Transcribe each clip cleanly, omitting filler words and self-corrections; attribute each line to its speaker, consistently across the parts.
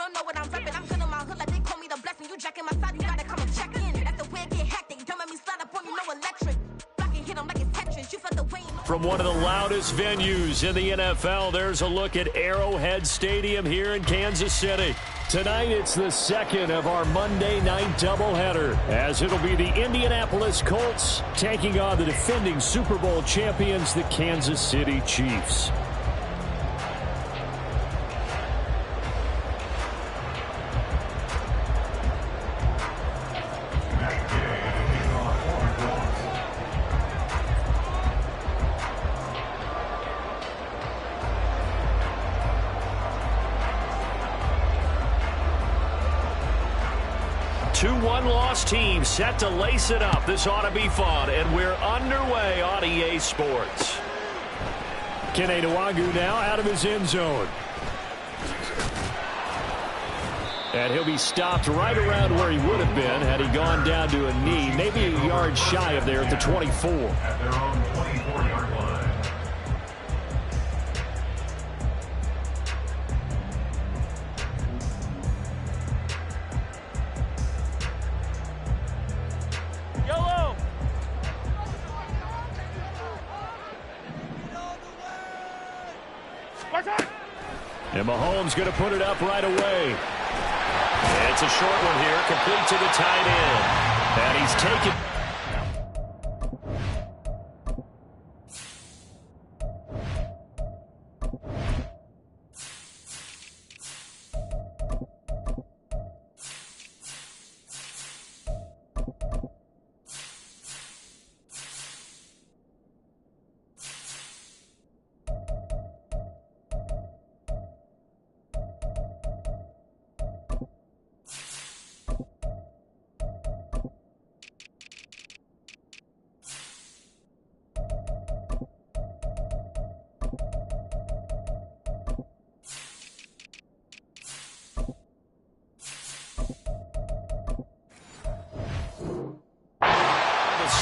Speaker 1: don't know what I'm repping. I'm good on my hood like they call me the blessing. You jacking my side, you gotta come and check in. That's the way it get hectic. Don't make me slide up on you, no electric. Blocking hit 'em like it's Tetris. You felt the way.
Speaker 2: From one of the loudest venues in the NFL, there's a look at Arrowhead Stadium here in Kansas City. Tonight, it's the second of our Monday night doubleheader, as it'll be the Indianapolis Colts taking on the defending Super Bowl champions, the Kansas City Chiefs. Two one-loss teams set to lace it up. This ought to be fun, and we're underway on EA Sports. Kene Nwangwu now out of his end zone. And he'll be stopped right around where he would have been had he gone down to a knee, maybe a yard shy of there at the 24.
Speaker 3: At their own 24-yard line.
Speaker 2: And Mahomes going to put it up right away. It's a short one here, complete to the tight end. And he's taken.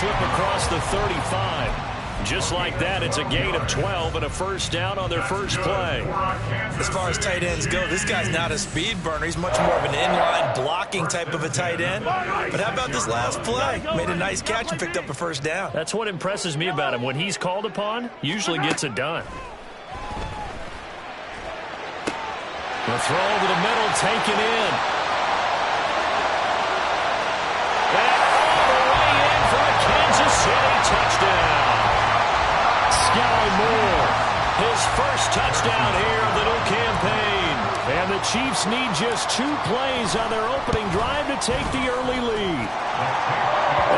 Speaker 2: Slip across the 35. Just like that, it's a gain of 12 and a first down on their first play.
Speaker 4: As far as tight ends go, this guy's not a speed burner. He's much more of an inline blocking type of a tight end. But how about this last play? Made a nice catch and picked up a first down.
Speaker 2: That's what impresses me about him. When he's called upon, usually gets it done. The throw over the middle, taken in. Kansas City touchdown. Sky Moore, his first touchdown here of the new campaign. And the Chiefs need just 2 plays on their opening drive to take the early lead.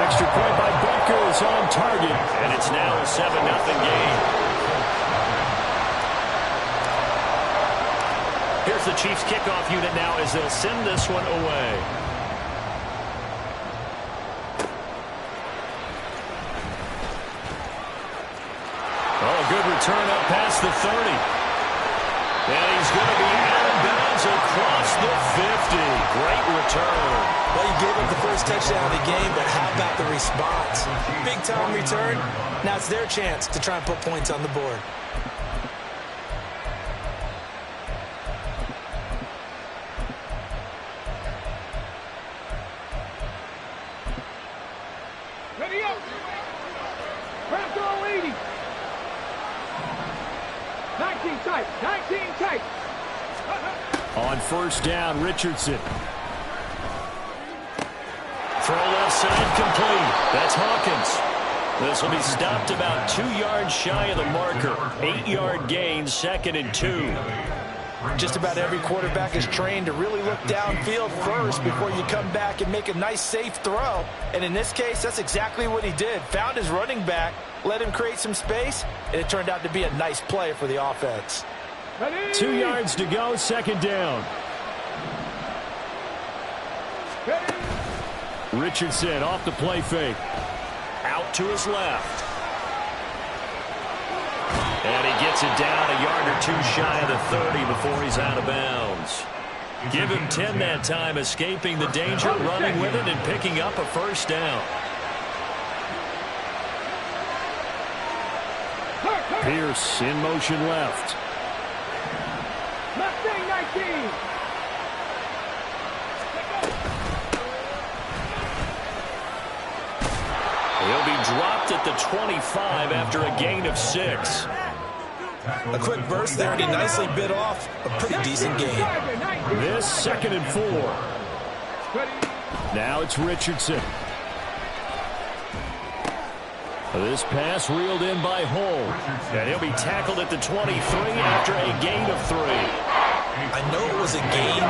Speaker 2: Extra point by Butker is on target. And it's now a 7-0 game. Here's the Chiefs kickoff unit now as they'll send this one away. Good return up past the 30. And he's going to be out of bounds across the 50. Great return.
Speaker 4: Well, you gave up the first touchdown of the game, but how about the response? Big-time return. Now it's their chance to try and put points on the board.
Speaker 5: Ready up. Press all 80. 19 tight. 19 tight.
Speaker 2: On first down, Richardson. Throw left side complete. That's Hawkins. This will be stopped about 2 yards shy of the marker. 8-yard gain, 2nd and 2.
Speaker 4: Just about every quarterback is trained to really look downfield first before you come back and make a nice, safe throw. And in this case, that's exactly what he did. Found his running back, let him create some space, and it turned out to be a nice play for the offense.
Speaker 2: 2 yards to go, 2nd down. Richardson off the play fake. Out to his left. And he gets it down a yard or 2 shy of the 30 before he's out of bounds. Give him 10 that time, escaping the danger, running with it, and picking up a first down. Pierce in motion left.
Speaker 5: Mustang 19.
Speaker 2: at the 25 after a gain of 6.
Speaker 4: A quick burst there, and he nicely bit off a pretty decent gain.
Speaker 2: This 2nd and 4. Now it's Richardson. This pass reeled in by Hull. And he'll be tackled at the 23 after a gain of 3.
Speaker 4: I know it was a gain,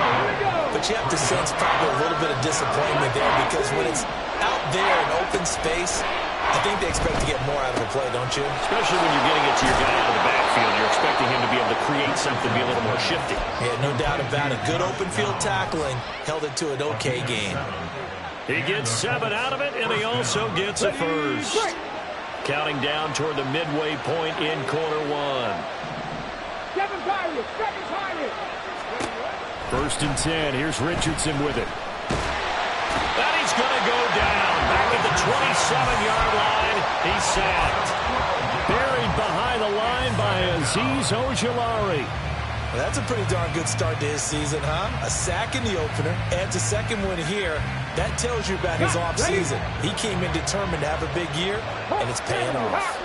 Speaker 4: but you have to sense probably a little bit of disappointment there, because when it's out there in open space, I think they expect to get more out of the play, don't you?
Speaker 2: Especially when you're getting it to your guy out of the backfield. You're expecting him to be able to create something, be a little more shifty.
Speaker 4: Yeah, no doubt about it. Good open field tackling held it to an okay gain.
Speaker 2: He gets 7 out of it, and he also gets a first. Counting down toward the midway point in quarter 1.
Speaker 5: 7 Pirates, 7 Pirates.
Speaker 2: 1st and 10. Here's Richardson with it. And he's going to go down. Back at the 27-yard line. He's sacked. Buried behind the line by Azeez Ojulari.
Speaker 4: Well, that's a pretty darn good start to his season, huh? A sack in the opener, adds a second one here. That tells you about his offseason. He came in determined to have a big year, and it's paying off.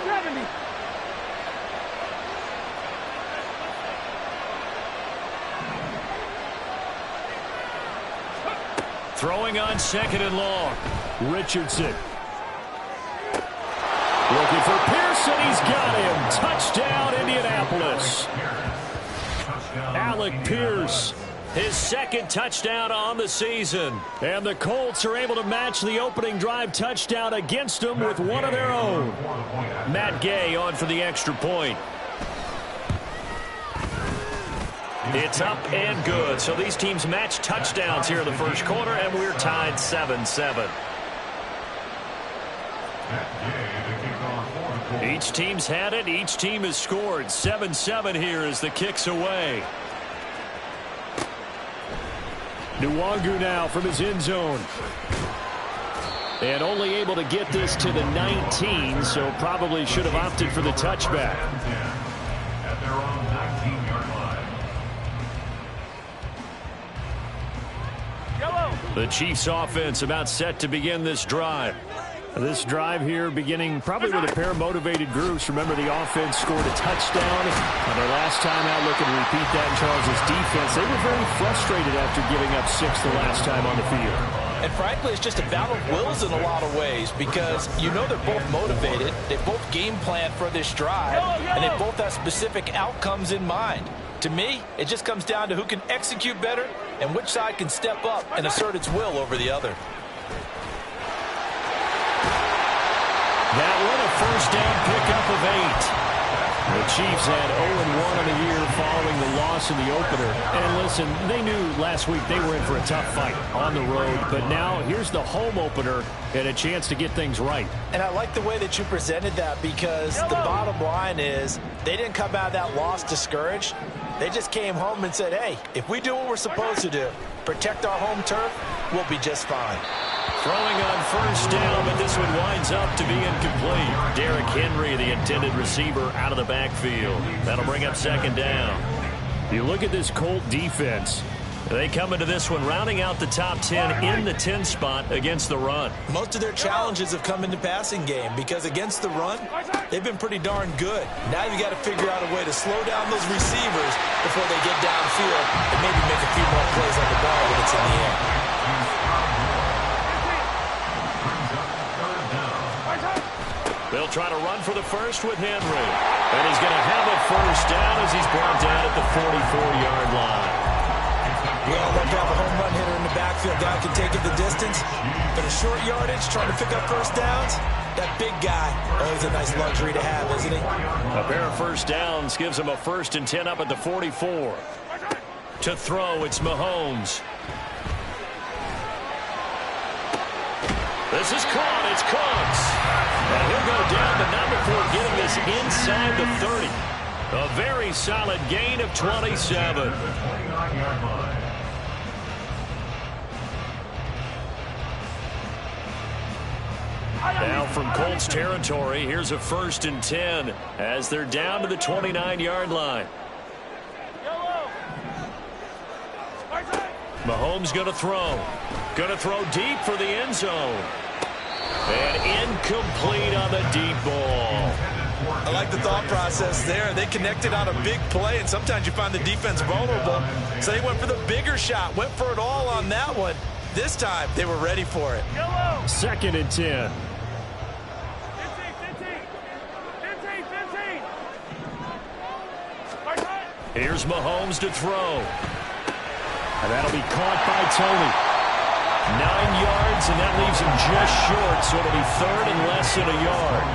Speaker 2: Throwing on 2nd and long. Richardson. Looking for Pearson. He's got him. Touchdown, Indianapolis. Alec Pierce, his 2nd touchdown on the season. And the Colts are able to match the opening drive touchdown against them with one of their own. Matt Gay on for the extra point. It's up and good. So these teams match touchdowns here in the first quarter, and we're tied 7-7. Each team's had it. Each team has scored. 7-7 here as the kick's away. Nwangu now from his end zone. And only able to get this to the 19, so probably should have opted for the touchback.
Speaker 3: At their own 19-yard line.
Speaker 2: The Chiefs offense about set to begin this drive. This drive here beginning probably with a pair of motivated groups. Remember, the offense scored a touchdown on their last time out. Looking to repeat that in Charles's defense. They were very frustrated after giving up 6 the last time on the field.
Speaker 4: And frankly, it's just a battle of wills in a lot of ways, because you know they're both motivated. They both game plan for this drive, and they both have specific outcomes in mind. To me, it just comes down to who can execute better and which side can step up and assert its will over the other.
Speaker 2: That one a first down pickup of 8. The Chiefs had 0-1 on the year following the loss in the opener. And listen, they knew last week they were in for a tough fight on the road. But now here's the home opener and a chance to get things right.
Speaker 4: And I like the way that you presented that, because the bottom line is they didn't come out of that loss discouraged. They just came home and said, hey, if we do what we're supposed to do, protect our home turf, we'll be just fine.
Speaker 2: Throwing on first down, but this one winds up to be incomplete. Derrick Henry, the intended receiver, out of the backfield. That'll bring up 2nd down. You look at this Colt defense. They come into this one rounding out the top 10 in the 10 spot against the run.
Speaker 4: Most of their challenges have come in the passing game, because against the run, they've been pretty darn good. Now you got to figure out a way to slow down those receivers before they get downfield and maybe make a few more plays on the ball when it's in the air.
Speaker 2: They'll try to run for the first with Henry. And he's going to have a first down as he's brought down at the 44-yard line.
Speaker 4: We all love to have a home run hitter in the backfield. Guy can take it the distance. But a short yardage, trying to pick up first downs, that big guy, always a nice luxury to have, isn't he?
Speaker 2: A pair of first downs gives him a 1st and 10 up at the 44. To throw, it's Mahomes. This is caught. It's Cooks. And he'll go down, but not before getting this inside the 30. A very solid gain of 27. Now from Colts territory, here's a 1st and 10 as they're down to the 29-yard line. Mahomes going to throw. Going to throw deep for the end zone. And incomplete on the deep ball.
Speaker 4: I like the thought process there. They connected on a big play, and sometimes you find the defense vulnerable. So they went for the bigger shot, went for it all on that one. This time, they were ready for it.
Speaker 2: Second and 10.
Speaker 5: 15.
Speaker 2: Here's Mahomes to throw. And that'll be caught by Tony. 9 yards, and that leaves him just short, so it'll be third and less than a yard.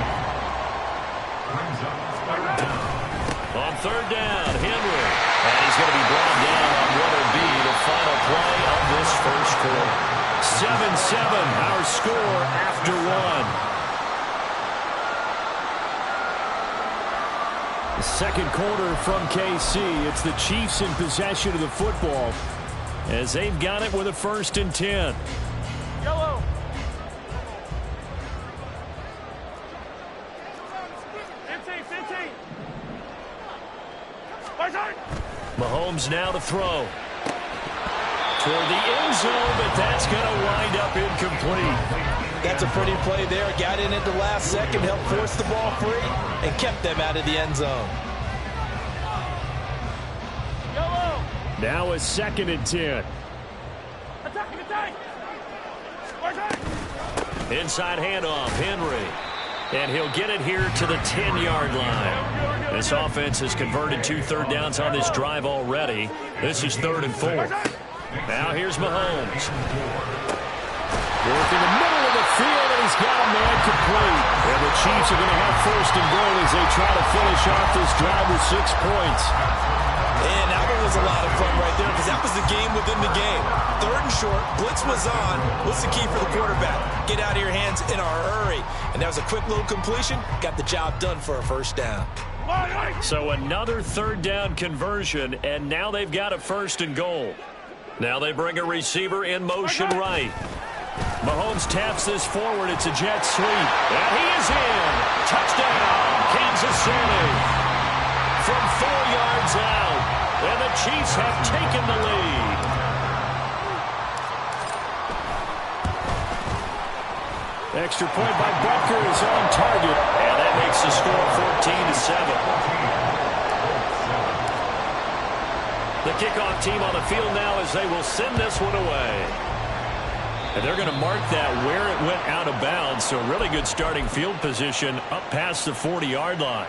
Speaker 2: On third down, Henry. And he's going to be brought down on what will be the final play of this first quarter. 7-7, our score after one. The second quarter from KC. It's the Chiefs in possession of the football as they've got it with a 1st and 10.
Speaker 5: Yellow.
Speaker 2: Mahomes now to throw. Toward the end zone, but that's going to wind up incomplete.
Speaker 4: That's a pretty play there. Got in at the last second, helped force the ball free, and kept them out of the end zone.
Speaker 5: Yellow.
Speaker 2: Now a 2nd and 10.
Speaker 5: Attack.
Speaker 2: Inside handoff, Henry. And he'll get it here to the 10-yard line. This offense has converted 2 third downs on this drive already. This is 3rd and 4. Now here's Mahomes. Working the middle of the field, and he's got a man complete. And the Chiefs are going to have 1st and goal as they try to finish off this drive with 6 points.
Speaker 4: And that one was a lot of fun right there because that was the game within the game. 3rd and short, blitz was on. What's the key for the quarterback? Get out of your hands in a hurry. And that was a quick little completion. Got the job done for a 1st down.
Speaker 2: So another 3rd down conversion, and now they've got a 1st and goal. Now they bring a receiver in motion right. Mahomes taps this forward. It's a jet sweep. And he is in. Touchdown, Kansas City. From 4 yards out. And the Chiefs have taken the lead. Extra point by Butker is on target. And that makes the score 14-7. The kickoff team on the field now as they will send this one away. And they're going to mark that where it went out of bounds. So really good starting field position up past the 40-yard line.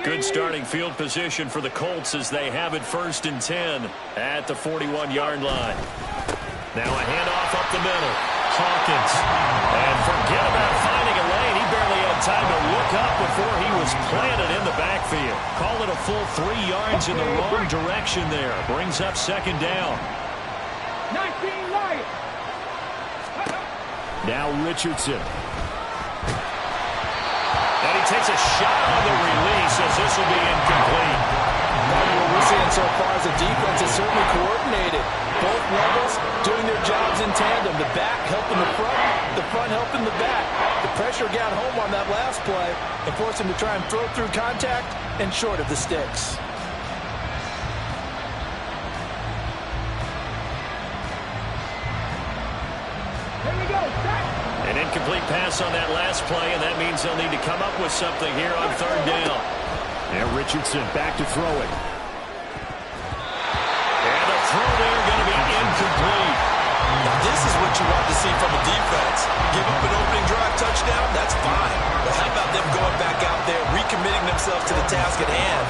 Speaker 2: Good starting field position for the Colts as they have it 1st and 10 at the 41-yard line. Now a handoff up the middle. Hawkins. And forget about finding a lane. He barely had time to look up before he was planted in the backfield. Call it a full 3 yards in the wrong direction there. Brings up 2nd down.
Speaker 5: 19 Lions.
Speaker 2: Now Richardson. And he takes a shot on the release as this will be incomplete.
Speaker 4: What we're seeing so far is the defense is certainly coordinated. Both levels doing their jobs in tandem. The back helping the front helping the back. The pressure got home on that last play and forced him to try and throw through contact and short of the sticks.
Speaker 5: Here we go.
Speaker 2: An incomplete pass on that last play, and that means they'll need to come up with something here on 3rd down. And Richardson back to throw it. And the throw there going to be incomplete.
Speaker 4: Now this is what you want to see from a defense. Give up an opening drive touchdown, that's fine. But how about them going back out there, recommitting themselves to the task at hand,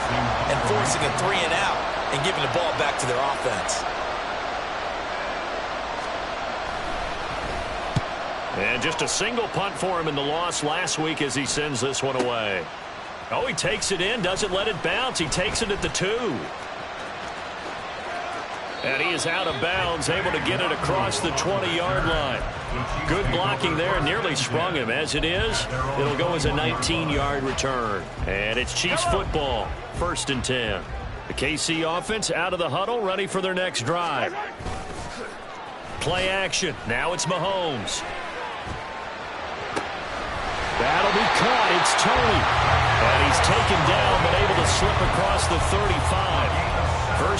Speaker 4: and forcing a 3 and out, and giving the ball back to their offense.
Speaker 2: And just a single punt for him in the loss last week as he sends this one away. Oh, he takes it in, doesn't let it bounce. He takes it at the 2. And he is out of bounds, able to get it across the 20-yard line. Good blocking there, nearly sprung him. As it is, it'll go as a 19-yard return. And it's Chiefs football, 1st and 10. The KC offense out of the huddle, ready for their next drive. Play action. Now it's Mahomes. That'll be caught. It's Tony. And he's taken down, but able to slip across the 35.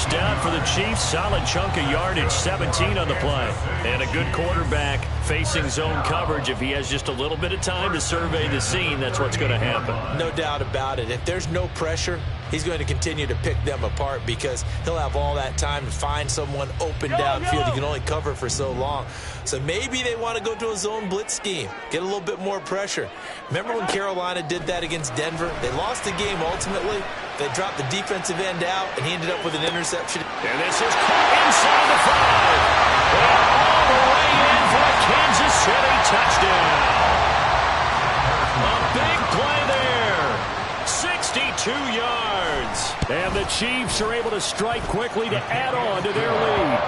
Speaker 2: first down for the Chiefs. Solid chunk of yardage, 17 on the play. And a good quarterback facing zone coverage. If he has just a little bit of time to survey the scene, that's what's going to happen.
Speaker 4: No doubt about it. If there's no pressure, he's going to continue to pick them apart because he'll have all that time to find someone open downfield. He can only cover for so long. So maybe they want to go to a zone blitz scheme, get a little bit more pressure. Remember when Carolina did that against Denver? They lost the game ultimately. They dropped the defensive end out, and he ended up with an interception.
Speaker 2: And this is inside the 5. And all the way in for a Kansas City touchdown. A big play there. 62 yards. And the Chiefs are able to strike quickly to add on to their lead.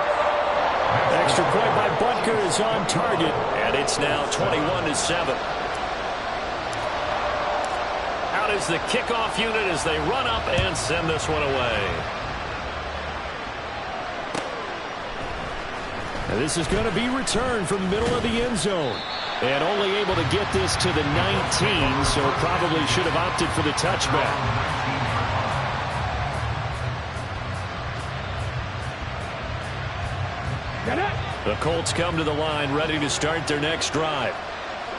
Speaker 2: Extra point by Butker is on target, and it's now 21-7. Out is the kickoff unit as they run up and send this one away. And this is going to be returned from the middle of the end zone. And only able to get this to the 19, so probably should have opted for the touchback. The Colts come to the line ready to start their next drive.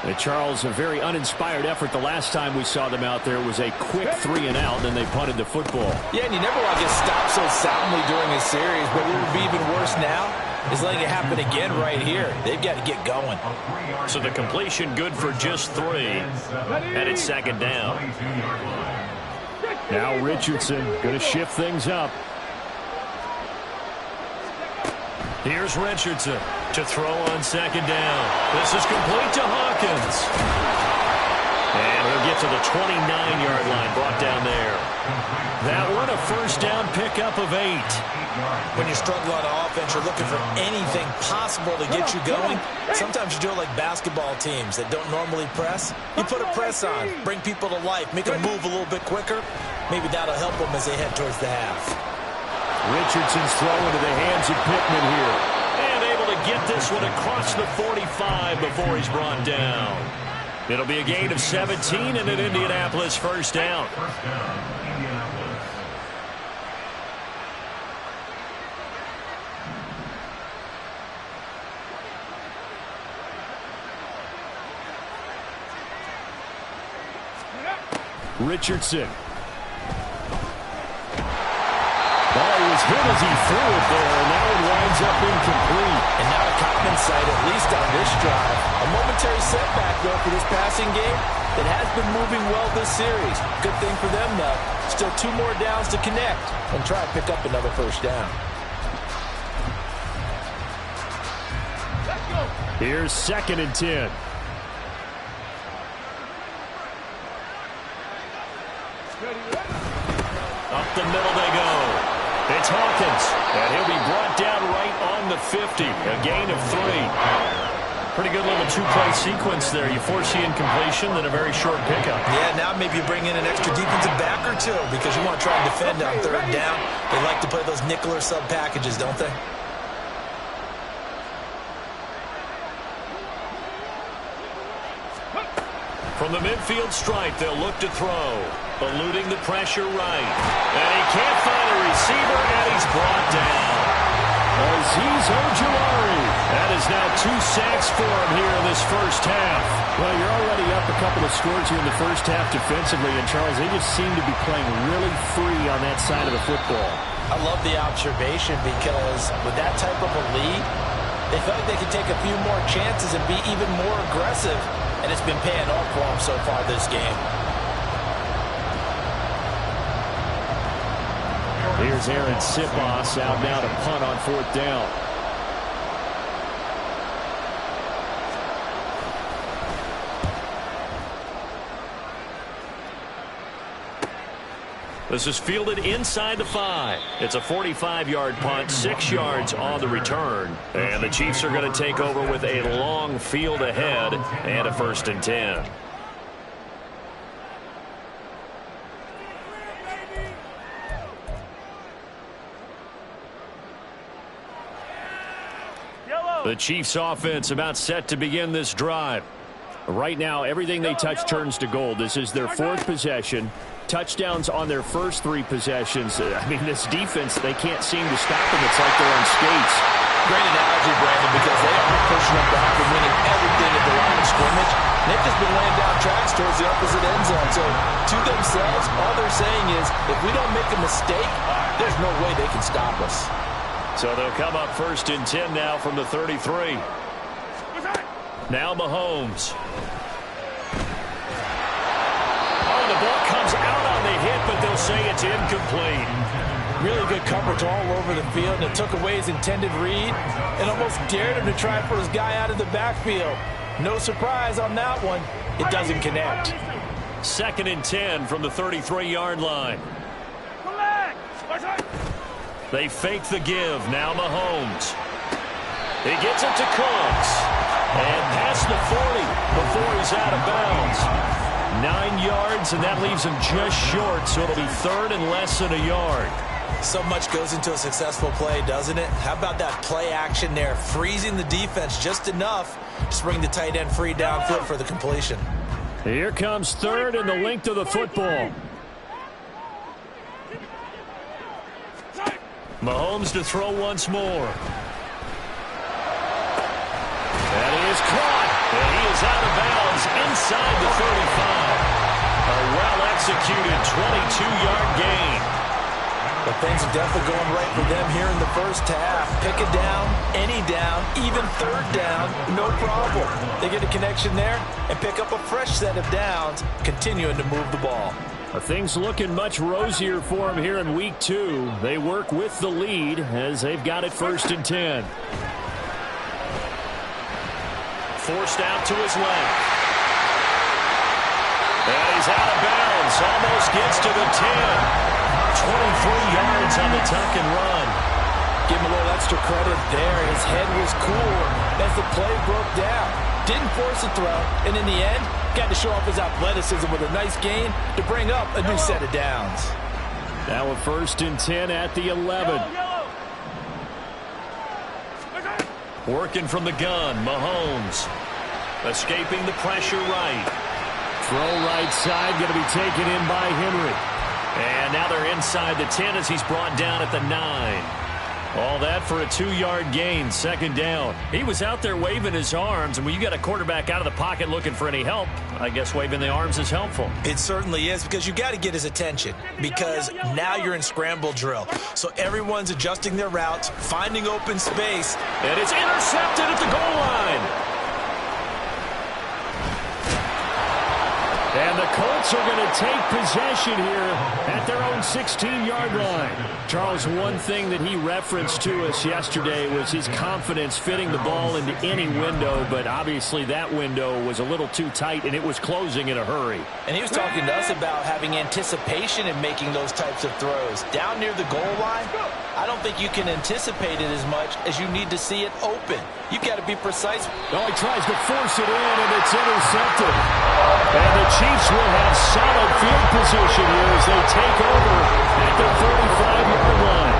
Speaker 2: And Charles, a very uninspired effort the last time we saw them out there. It was a quick 3 and out, and then they punted the football.
Speaker 4: Yeah, and you never want to get stopped so soundly during a series, but what would be even worse now is letting it happen again right here. They've got to get going.
Speaker 2: So the completion good for just 3, and it's second down. Now Richardson going to shift things up. Here's Richardson to throw on second down. This is complete to Hawkins. And he'll get to the 29-yard line, brought down there. That one a first down pickup of 8.
Speaker 4: When you struggle on offense, you're looking for anything possible to get you going. Sometimes you do it like basketball teams that don't normally press. You put a press on, bring people to life, make them move a little bit quicker. Maybe that'll help them as they head towards the half.
Speaker 2: Richardson's throw into the hands of Pittman here. And able to get this one across the 45 before he's brought down. It'll be a gain of 17 and an Indianapolis first down. Richardson. Ball was hit as he threw it there, and that one winds up incomplete.
Speaker 4: And now a common sight, at least on this drive. A momentary setback, though, for this passing game that has been moving well this series. Good thing for them, though. Still 2 more downs to connect and try to pick up another first down.
Speaker 2: Here's 2nd and 10. Up the middle they go. It's Hawkins, and he'll be brought down right on the 50. A gain of 3. Pretty good little 2-play sequence there. You force the incompletion, then a very short pickup.
Speaker 4: Yeah, now maybe you bring in an extra defensive back or 2 because you want to try and defend on 3rd down. They like to play those nickel or sub packages, don't they?
Speaker 2: From the midfield stripe, they'll look to throw. Eluding the pressure right. And he can't find a receiver, and he's brought down. Azeez Ojulari. That is now 2 sacks for him here in this first half.
Speaker 6: Well, you're already up a couple of scores here in the first half defensively, and Charles, they just seem to be playing really free on that side of the football.
Speaker 4: I love the observation because with that type of a lead, they felt like they could take a few more chances and be even more aggressive, and it's been paying off for them so far this game.
Speaker 2: Here's Aaron Sipos out now to punt on 4th down. This is fielded inside the 5. It's a 45-yard punt, 6 yards on the return. And the Chiefs are going to take over with a long field ahead and a 1st and 10. The Chiefs offense about set to begin this drive. Right now, everything they touch turns to gold. This is their 4th possession.
Speaker 6: touchdowns on their first 3 possessions. I mean, this defense, they can't seem to stop them. It's like they're on skates.
Speaker 4: Great analogy, Brandon, because they are pushing them back and winning everything at the line of scrimmage. They've just been laying down tracks towards the opposite end zone. So to themselves, all they're saying is, if we don't make a mistake, there's no way they can stop us.
Speaker 2: So they'll come up 1st and 10 now from the 33. Now Mahomes. Oh, the ball comes out on the hit, but they'll say it's incomplete.
Speaker 4: Really good coverage all over the field, and it took away his intended read and almost dared him to try for his guy out of the backfield. No surprise on that one. It doesn't connect.
Speaker 2: 2nd and 10 from the 33-yard line. They fake the give. Now Mahomes. He gets it to Cooks. And past the 40 before he's out of bounds. 9 yards, and that leaves him just short, so it'll be 3rd and less than a yard.
Speaker 4: So much goes into a successful play, doesn't it? How about that play action there? Freezing the defense just enough to bring the tight end free downfield for the completion.
Speaker 2: Here comes 3rd and the length of the football. Mahomes to throw once more. That is caught. And he is out of bounds inside the 35. A well-executed 22-yard gain.
Speaker 4: But things are definitely going right for them here in the first half. Pick a down, any down, even 3rd down, no problem. They get a connection there and pick up a fresh set of downs, continuing to move the ball.
Speaker 6: Things looking much rosier for them here in week 2. They work with the lead as they've got it 1st and 10.
Speaker 2: Forced out to his left. And he's out of bounds. Almost gets to the 10. 23 yards on the tuck and run.
Speaker 4: Give him a little extra credit there. His head was cool as the play broke down. Didn't force a throw, and in the end, got to show off his athleticism with a nice gain to bring up a new set of downs.
Speaker 6: Now a 1st and 10 at the 11.
Speaker 2: Working from the gun, Mahomes. Escaping the pressure right.
Speaker 6: Throw right side, going to be taken in by Henry.
Speaker 2: And now they're inside the 10 as he's brought down at the 9. All that for a 2-yard gain, 2nd down. He was out there waving his arms, and when you got a quarterback out of the pocket looking for any help, I guess waving the arms is helpful.
Speaker 4: It certainly is, because you got to get his attention, because now you're in scramble drill. So everyone's adjusting their routes, finding open space.
Speaker 2: And it's intercepted at the goal line.
Speaker 6: And the Colts are going to take possession here at their own 16-yard line. Charles, one thing that he referenced to us yesterday was his confidence fitting the ball into any window, but obviously that window was a little too tight, and it was closing in a hurry.
Speaker 4: And he was talking to us about having anticipation in making those types of throws. Down near the goal line, I don't think you can anticipate it as much as you need to see it open. You've got to be precise.
Speaker 6: Oh, he tries to force it in, and it's intercepted. And the Chiefs will have solid field position here as they take over at the 35-yard line.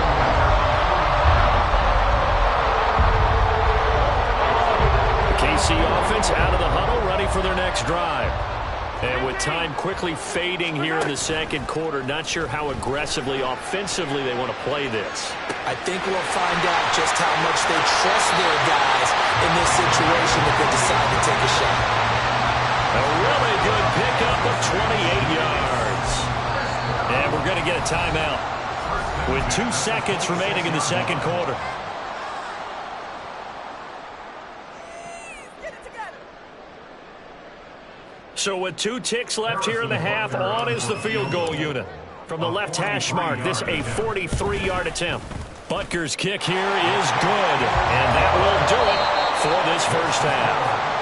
Speaker 6: The KC offense out of the huddle, ready for their next drive. And with time quickly fading here in the 2nd quarter, not sure how aggressively, offensively they want to play this.
Speaker 4: I think we'll find out just how much they trust their guys in this situation if they decide to take a shot.
Speaker 2: A really good pickup of 28 yards. And we're going to get a timeout with 2 seconds remaining in the 2nd quarter. So with 2 ticks left here in the half, on is the field goal unit. From the left hash mark, this a 43-yard attempt. Butker's kick here is good, and that will do it for this first half.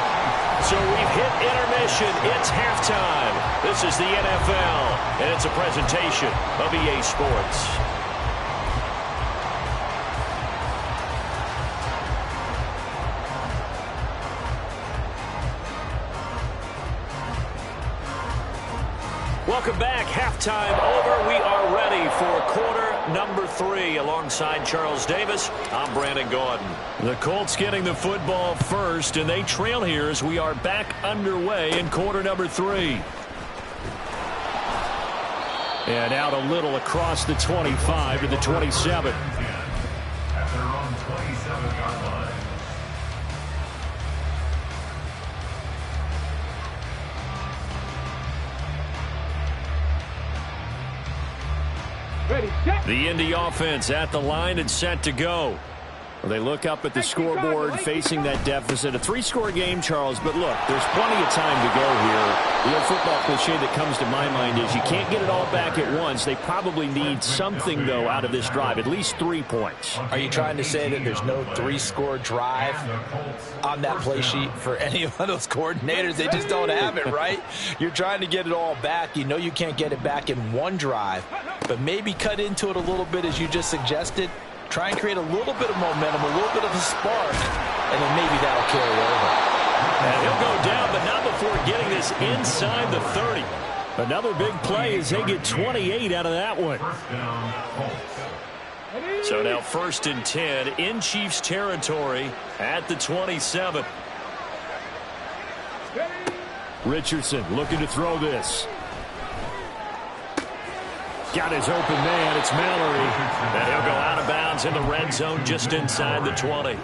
Speaker 2: So we've hit intermission. It's halftime. This is the NFL, and it's a presentation of EA Sports. Welcome back. Halftime over. We are ready for quarter number 3. Alongside Charles Davis, I'm Brandon Gordon. The Colts getting the football first, and they trail here as we are back underway in quarter number 3.
Speaker 6: And out a little across the 25 to the 27.
Speaker 3: At their own 27-yard line.
Speaker 5: Ready, set.
Speaker 6: The Indy offense at the line and set to go. Well, they look up at the scoreboard facing that deficit. A 3-score game, Charles, but look, there's plenty of time to go here. The old football cliche that comes to my mind is you can't get it all back at once. They probably need something, though, out of this drive, at least 3 points.
Speaker 4: Are you trying to say that there's no 3-score drive on that play sheet for any of those coordinators? They just don't have it, right? You're trying to get it all back. You know you can't get it back in one drive, but maybe cut into it a little bit as you just suggested. Try and create a little bit of momentum, a little bit of a spark, and then maybe that'll carry over.
Speaker 6: And he'll go down, but not before getting this inside the 30. Another big play as they get 28 out of that one. So now 1st and 10 in Chiefs territory at the 27. Richardson looking to throw this. Got his open man. It's Mallory. And he'll go out of bounds in the red zone just inside the 20.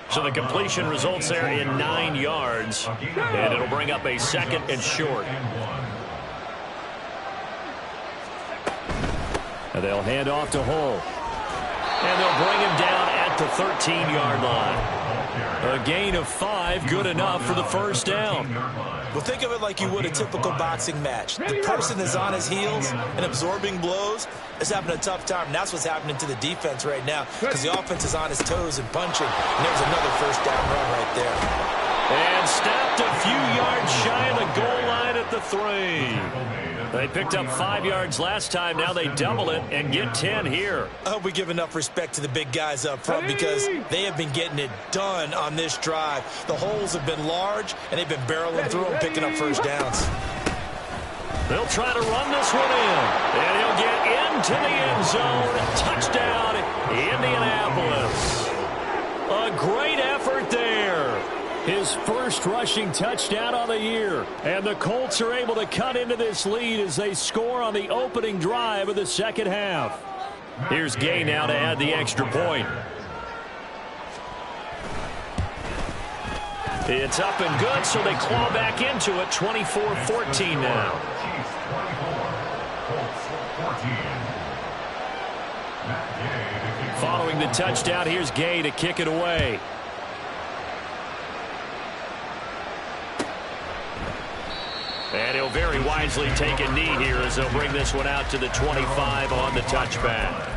Speaker 6: So the completion results there in 9 yards. And it'll bring up a 2nd and short. And they'll hand off to Hull. And they'll bring him down at the 13-yard line. A gain of 5, good enough for the first down.
Speaker 4: Well, think of it like you would a typical boxing match. The person is on his heels and absorbing blows is having a tough time. And that's what's happening to the defense right now because the offense is on his toes and punching. And there's another first down run right there.
Speaker 6: And stopped a few yards shy of the goal line at the 3. They picked up 5 yards last time. Now they double it and get 10 here.
Speaker 4: I hope we give enough respect to the big guys up front because they have been getting it done on this drive. The holes have been large, and they've been barreling through them, picking up first downs.
Speaker 6: They'll try to run this one in, and he'll get into the end zone. Touchdown, Indianapolis. A great effort there. His first rushing touchdown on the year. And the Colts are able to cut into this lead as they score on the opening drive of the second half. Here's Gay now to add the extra point. It's up and good, so they claw back into it. 24-14 now. Following the touchdown, here's Gay to kick it away. And he'll very wisely take a knee here as they'll bring this one out to the 25 on the touchback.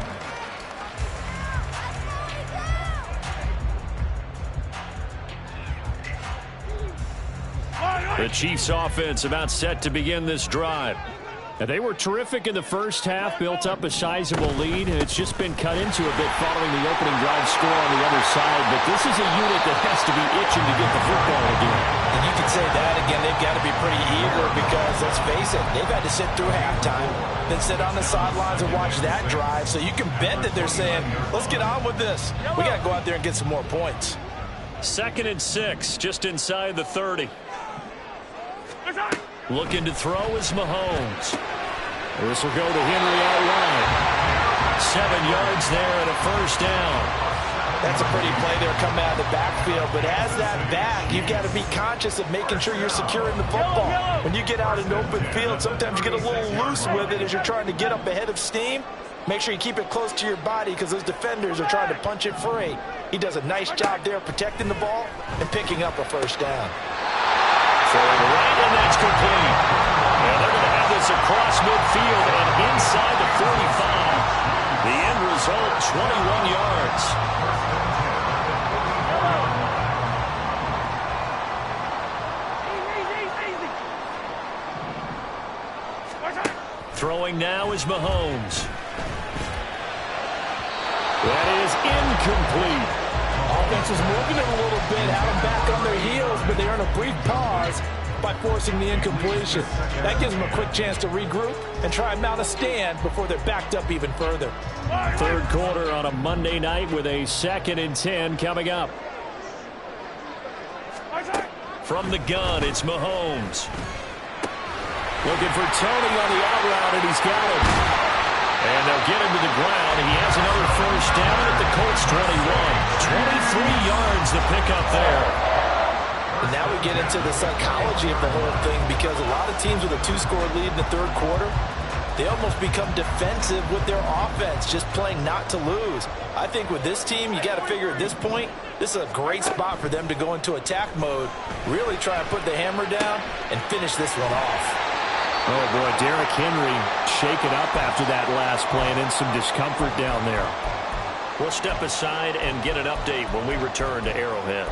Speaker 6: The Chiefs offense about set to begin this drive. And they were terrific in the first half, built up a sizable lead, and it's just been cut into a bit following the opening drive score on the other side. But this is a unit that has to be itching to get the football again.
Speaker 4: And you can say that again, they've got to be pretty eager because, let's face it, they've had to sit through halftime, then sit on the sidelines and watch that drive. So you can bet that they're saying, let's get on with this. We got to go out there and get some more points.
Speaker 6: 2nd and 6, just inside the 30. Looking to throw is Mahomes. This will go to Henry out wide. 7 yards there and a first down.
Speaker 4: That's a pretty play there coming out of the backfield. But as that back, you've got to be conscious of making sure you're securing the football. When you get out in open field, sometimes you get a little loose with it as you're trying to get up ahead of steam. Make sure you keep it close to your body because those defenders are trying to punch it free. He does a nice job there protecting the ball and picking up a first down.
Speaker 6: Right, and that's complete. And they're going to have this across midfield and inside the 45. The end result, 21 yards. Throwing now is Mahomes. That is incomplete.
Speaker 4: Offense is moving it a little bit, had them back on their heels, but they earn a brief pause by forcing the incompletion. That gives them a quick chance to regroup and try and mount a stand before they're backed up even further.
Speaker 6: Third quarter on a Monday night with a 2nd and 10 coming up. From the gun, it's Mahomes. Looking for Tony on the out route, and he's got it. And they'll get him to the ground. He has another first down at the Colts 21. 23 yards to pick up there.
Speaker 4: And now we get into the psychology of the whole thing, because a lot of teams with a 2-score lead in the third quarter, they almost become defensive with their offense, just playing not to lose. I think with this team, you got to figure at this point, this is a great spot for them to go into attack mode, really try and put the hammer down and finish this one off.
Speaker 6: Oh, boy, Derrick Henry shaken up after that last play and in some discomfort down there. We'll step aside and get an update when we return to Arrowhead.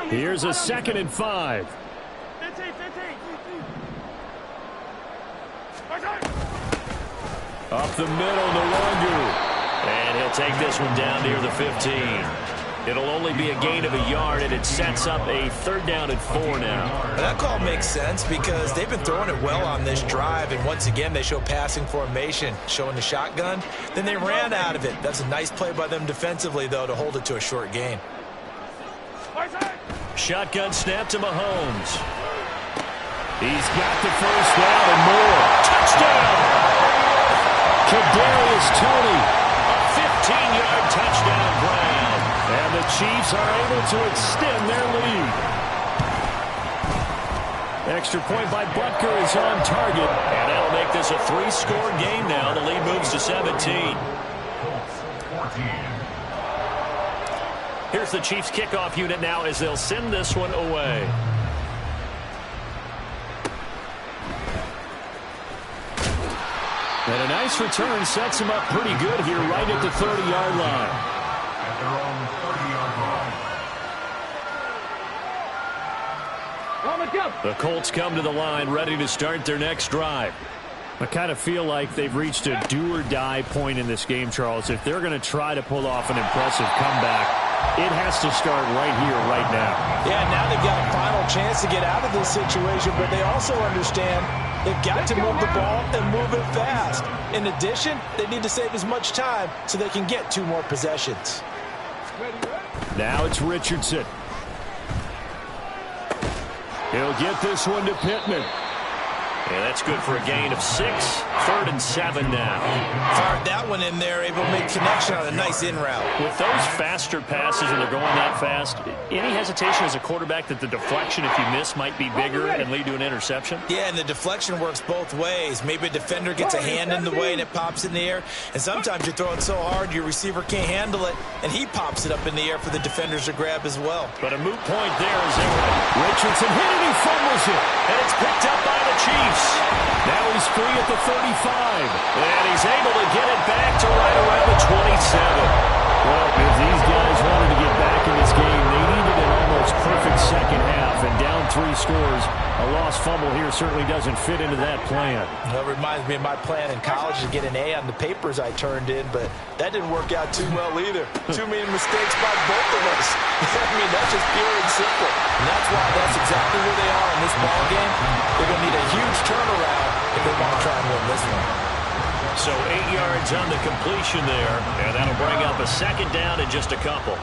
Speaker 6: Here's a 2nd and 5.
Speaker 5: 15.
Speaker 6: Up the middle, Nwangu. And he'll take this one down near the 15. It'll only be a gain of a yard, and it sets up a 3rd down and 4 now.
Speaker 4: That call makes sense because they've been throwing it well on this drive, and once again they show passing formation, showing the shotgun. Then they ran out of it. That's a nice play by them defensively, though, to hold it to a short gain.
Speaker 6: Shotgun snap to Mahomes. He's got the first down and more. Touchdown! Kadarius Toney. A 15-yard touchdown grab. And the Chiefs are able to extend their lead. Extra point by Butker is on target. And that'll make this a 3-score game now. The lead moves to 17. Here's the Chiefs kickoff unit now as they'll send this one away. And a nice return sets him up pretty good here right at the 30-yard line.
Speaker 3: At their own 30-yard line.
Speaker 6: The Colts come to the line ready to start their next drive. I kind of feel like they've reached a do-or-die point in this game, Charles. If they're going to try to pull off an impressive comeback, it has to start right here, right now.
Speaker 4: Yeah, now they've got a final chance to get out of this situation, but they also understand they've got to move the ball and move it fast. In addition, they need to save as much time so they can get 2 more possessions.
Speaker 6: Now it's Richardson. He'll get this one to Pittman. Yeah, that's good for a gain of 6. 3rd and 7 now.
Speaker 4: Fired that one in there, able to make connection on a nice in route.
Speaker 6: With those faster passes and they're going that fast, any hesitation as a quarterback that the deflection, if you miss, might be bigger and lead to an interception?
Speaker 4: Yeah, and the deflection works both ways. Maybe a defender gets a hand in the way and it pops in the air. And sometimes you throw it so hard your receiver can't handle it, and he pops it up in the air for the defenders to grab as well.
Speaker 6: But a moot point there is Richardson hit it, he fumbles it, and it's picked up by the Chiefs. Now he's free at the 35, and he's able to get it back to right around the 27. Well, if these guys wanted to get back in this game, they needed an almost perfect second half, and down 3 scores, a lost fumble here certainly doesn't fit into that plan.
Speaker 4: Well, it reminds me of my plan in college to get an A on the papers I turned in, but that didn't work out too well either. Too many mistakes by both of us. I mean, that's just pure and simple. And that's why that's exactly where they are in this ball game. They're going to need a huge turnaround if they want to try and win this one.
Speaker 6: So 8 yards on the completion there, and that'll bring up a 2nd down and just a couple.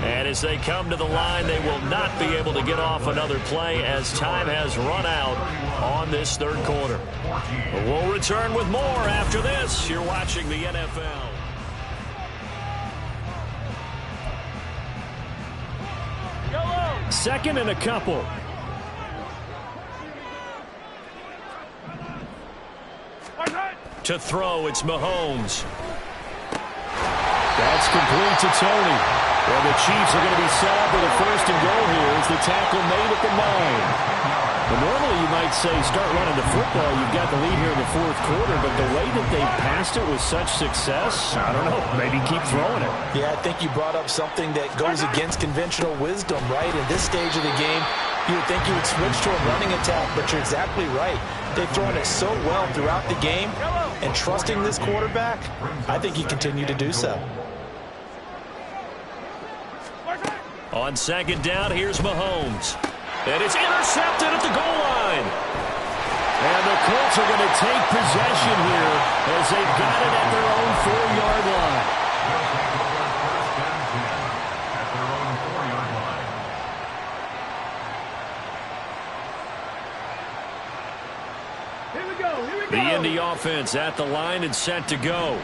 Speaker 6: And as they come to the line, they will not be able to get off another play as time has run out on this 3rd quarter. But we'll return with more after this. You're watching the NFL.
Speaker 5: Yellow.
Speaker 6: 2nd and a couple. To throw, it's Mahomes. That's complete to Tony. Well, the Chiefs are going to be set up with a 1st and goal here as the tackle made at the 9. Well, normally you might say start running the football. You've got the lead here in the 4th quarter, but the way that they passed it with such success, I don't know, maybe keep throwing it.
Speaker 4: Yeah, I think you brought up something that goes against conventional wisdom, right? In this stage of the game, you would think you would switch to a running attack, but you're exactly right. They've thrown it so well throughout the game, and trusting this quarterback, I think you continue to do so.
Speaker 6: On 2nd down, here's Mahomes. And it's intercepted at the goal line. And the Colts are going to take possession here as they've got it at their own 4-yard line.
Speaker 3: At their own 4-yard line.
Speaker 5: Here we go. Here we go.
Speaker 6: The Indy offense at the line and set to go.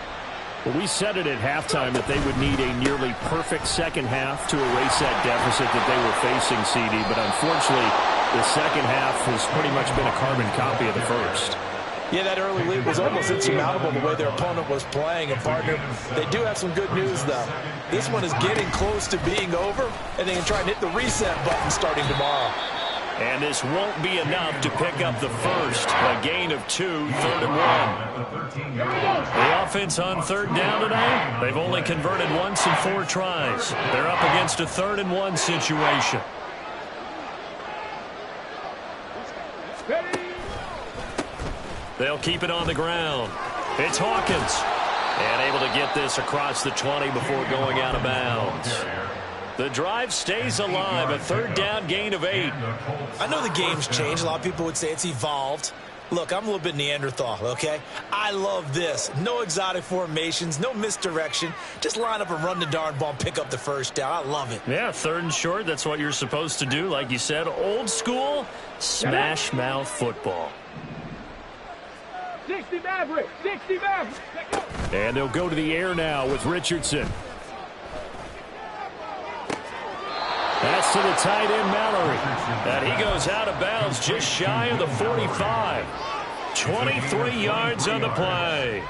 Speaker 6: Well, we said it at halftime that they would need a nearly perfect second half to erase that deficit that they were facing, CD. But unfortunately, the second half has pretty much been a carbon copy of the first.
Speaker 4: Yeah, that early lead was almost insurmountable the way their opponent was playing. And, partner, they do have some good news, though. This one is getting close to being over, and they can try and hit the reset button starting tomorrow.
Speaker 6: And this won't be enough to pick up the first. A gain of 2, 3rd and 1. The offense on 3rd down today, they've only converted once in 4 tries. They're up against a 3rd and 1 situation. They'll keep it on the ground. It's Hawkins. And able to get this across the 20 before going out of bounds. The drive stays alive, a 3rd down gain of 8.
Speaker 4: I know the game's changed. A lot of people would say it's evolved. Look, I'm a little bit Neanderthal, okay? I love this. No exotic formations, no misdirection. Just line up and run the darn ball and pick up the first down. I love it.
Speaker 6: Yeah, 3rd and short, that's what you're supposed to do. Like you said, old school, smash mouth football.
Speaker 5: 60 Maverick. 60 Maverick.
Speaker 6: And they'll go to the air now with Richardson. That's to the tight end, Mallory. And he goes out of bounds just shy of the 45. 23 yards on the play.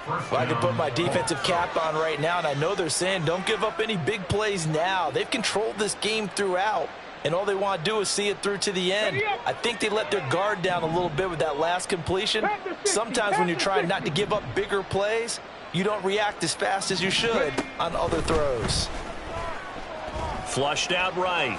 Speaker 4: Well, I can put my defensive cap on right now, and I know they're saying don't give up any big plays now. They've controlled this game throughout, and all they want to do is see it through to the end. I think they let their guard down a little bit with that last completion. Sometimes when you're trying not to give up bigger plays, you don't react as fast as you should on other throws.
Speaker 6: Flushed out right.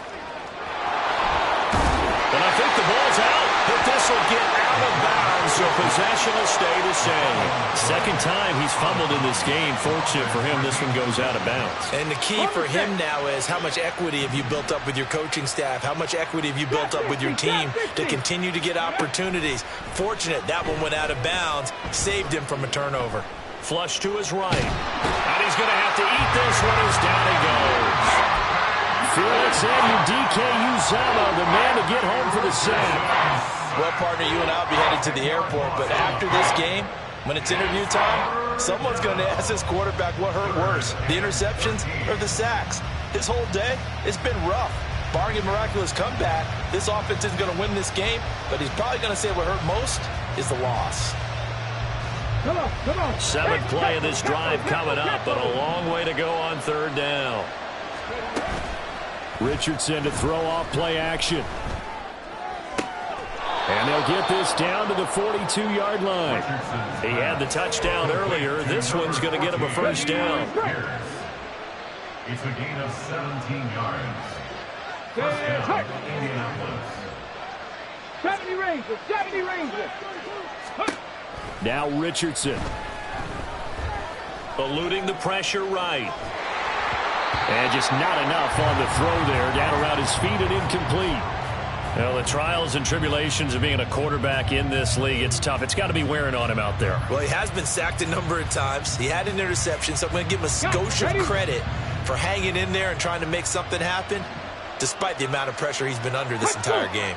Speaker 6: And I think the ball's out, but this will get out of bounds, so possession will stay the same. Second time he's fumbled in this game. Fortunate for him, this one goes out of bounds.
Speaker 4: And the key for him now is how much equity have you built up with your coaching staff? How much equity have you built up with your team to continue to get opportunities? Fortunate that one went out of bounds, saved him from a turnover.
Speaker 6: Flush to his right. And he's going to have to eat this one as down he goes. Felix Anudike-Uzomah, the man to get home for the sack.
Speaker 4: Well, partner, you and I will be headed to the airport, but after this game, when it's interview time, someone's going to ask this quarterback what hurt worse, the interceptions or the sacks. His whole day, it's been rough. Barring a miraculous comeback, this offense isn't going to win this game, but he's probably going to say what hurt most is the loss.
Speaker 5: Come on, come on.
Speaker 6: 7th play of this drive coming up, but a long way to go on 3rd down. Richardson to throw off play action. And they'll get this down to the 42-yard line. He had the touchdown earlier. This one's going to get him a first down.
Speaker 3: It's a gain of 17 yards. First down, Indianapolis.
Speaker 5: 70 Rangers, 70 Rangers.
Speaker 6: Now Richardson. Eluding the pressure right. And just not enough on the throw there. Down around his feet and incomplete. Well, the trials and tribulations of being a quarterback in this league, it's tough. It's got to be wearing on him out there.
Speaker 4: Well, he has been sacked a number of times. He had an interception, so I'm going to give him a skosh of credit for hanging in there and trying to make something happen, despite the amount of pressure he's been under this entire game.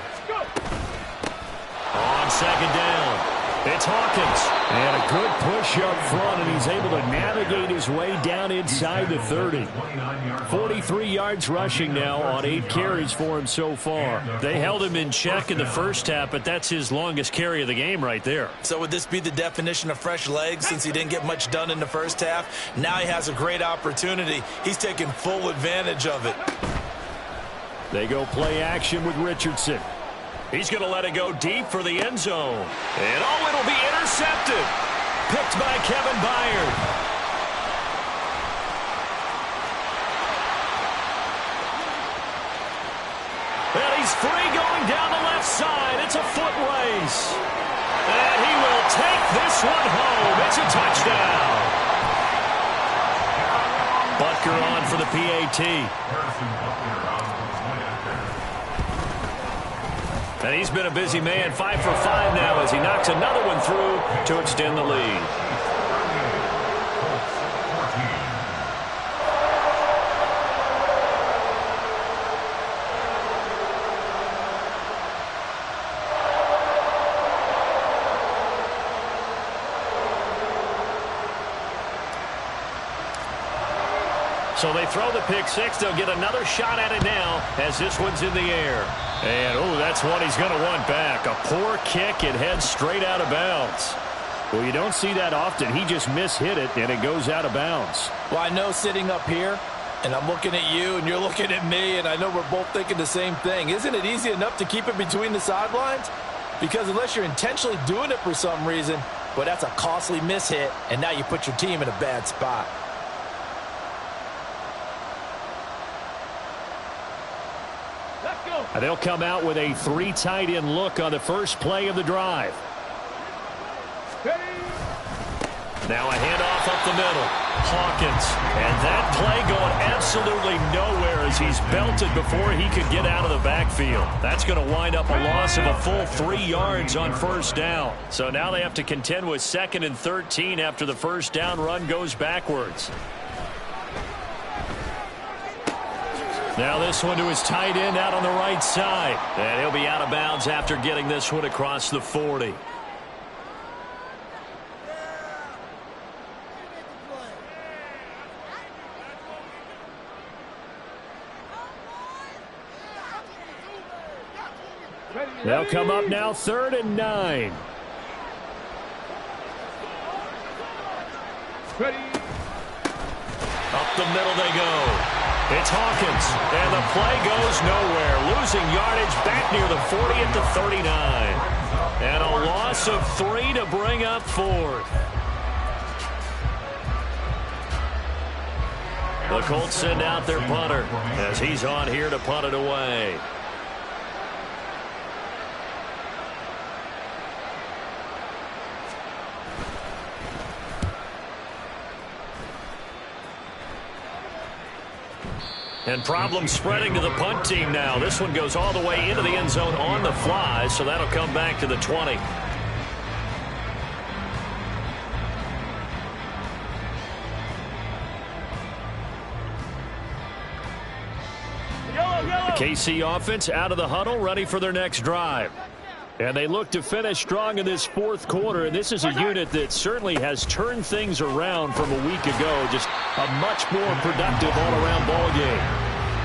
Speaker 6: On 2nd down, it's Hawkins. And a good push up front, and he's able to navigate his way down inside the 30. 43 yards rushing now on 8 carries for him so far. They held him in check in the first half, but that's his longest carry of the game right there.
Speaker 4: So would this be the definition of fresh legs since he didn't get much done in the first half? Now he has a great opportunity. He's taking full advantage of it.
Speaker 6: They go play action with Richardson. He's going to let it go deep for the end zone. And oh, it'll be intercepted. Picked by Kevin Byard. And he's free going down the left side. It's a foot race. And he will take this one home. It's a touchdown. Butker on for the PAT. And he's been a busy man, 5 for 5 now as he knocks another one through to extend the lead. So they throw the pick six. They'll get another shot at it now as this one's in the air. And, oh, that's what he's going to want back. A poor kick. It heads straight out of bounds. Well, you don't see that often. He just mishit it, and it goes out of bounds.
Speaker 4: Well, I know sitting up here, and I'm looking at you, and you're looking at me, and I know we're both thinking the same thing. Isn't it easy enough to keep it between the sidelines? Because unless you're intentionally doing it for some reason, well, that's a costly mishit, and now you put your team in a bad spot.
Speaker 6: They'll come out with a 3 tight end look on the first play of the drive. Now a handoff up the middle. Hawkins. And that play going absolutely nowhere as he's belted before he could get out of the backfield. That's going to wind up a loss of a full 3 yards on first down. So now they have to contend with 2nd and 13 after the first down run goes backwards. Now this one to his tight end out on the right side. And he'll be out of bounds after getting this one across the 40. They'll come up now 3rd and 9. Up the middle they go. It's Hawkins, and the play goes nowhere. Losing yardage back near the 40 at the 39. And a loss of 3 to bring up 4th. The Colts send out their punter as he's on here to punt it away. And problems spreading to the punt team now. This one goes all the way into the end zone on the fly, so that'll come back to the 20. The KC offense out of the huddle, ready for their next drive. And they look to finish strong in this 4th quarter. And this is a unit that certainly has turned things around from a week ago. Just a much more productive all-around ball game.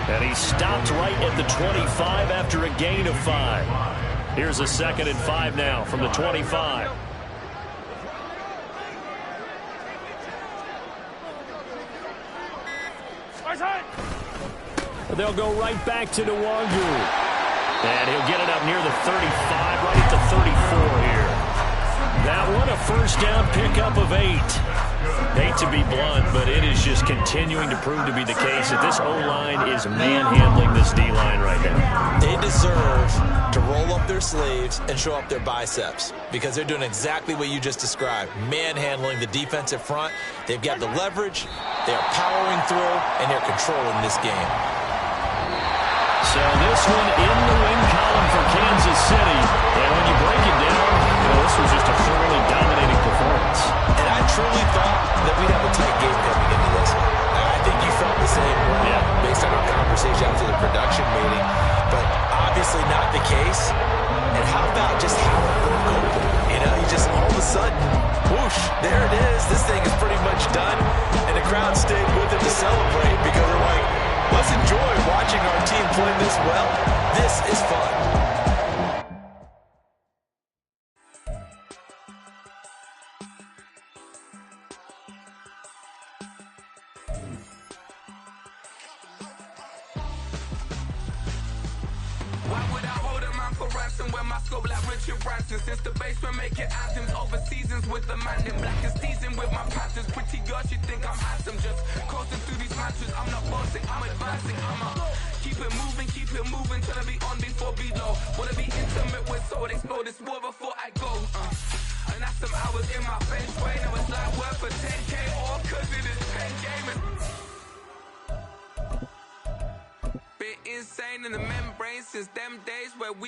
Speaker 6: And he stopped right at the 25 after a gain of 5. Here's a 2nd and 5 now from the 25. They'll go right back to Nwangu. And he'll get it up near the 35, right at the 34 here. That one a first down pickup of 8. Hate to be blunt, but it is just continuing to prove to be the case that this O-line is manhandling this D-line right now.
Speaker 4: They deserve to roll up their sleeves and show up their biceps because they're doing exactly what you just described, manhandling the defensive front. They've got the leverage, they are powering through, and they're controlling this game.
Speaker 6: So this one in the win column for Kansas City. And when you break it down, this was just a thoroughly dominating performance.
Speaker 4: And I truly thought that we'd have a tight game coming into this. I think you felt the same way based on our conversation after the production meeting. But obviously not the case. And how about just how it broke open? You know, you just all of a sudden, whoosh, there it is. This thing is pretty much done. And the crowd stayed with it to celebrate because they're like, let's enjoy watching our team play this well. This is fun.
Speaker 7: Why would I hold a man for ransom when my scope like Richard Branson? Since the basement making anthems over seasons with the man in black is teasing with my patterns. Pretty girls, you think I'm handsome, just coasting through these matches. I'm not bossing, I'm advancing. I'ma keep it moving, trying to be on before below. Wanna be intimate with soul, explore this war before I go. And that's some hours in my bench way. Now it's like work for 10K, all cause it is pen gaming. Been insane in the membrane since them days where we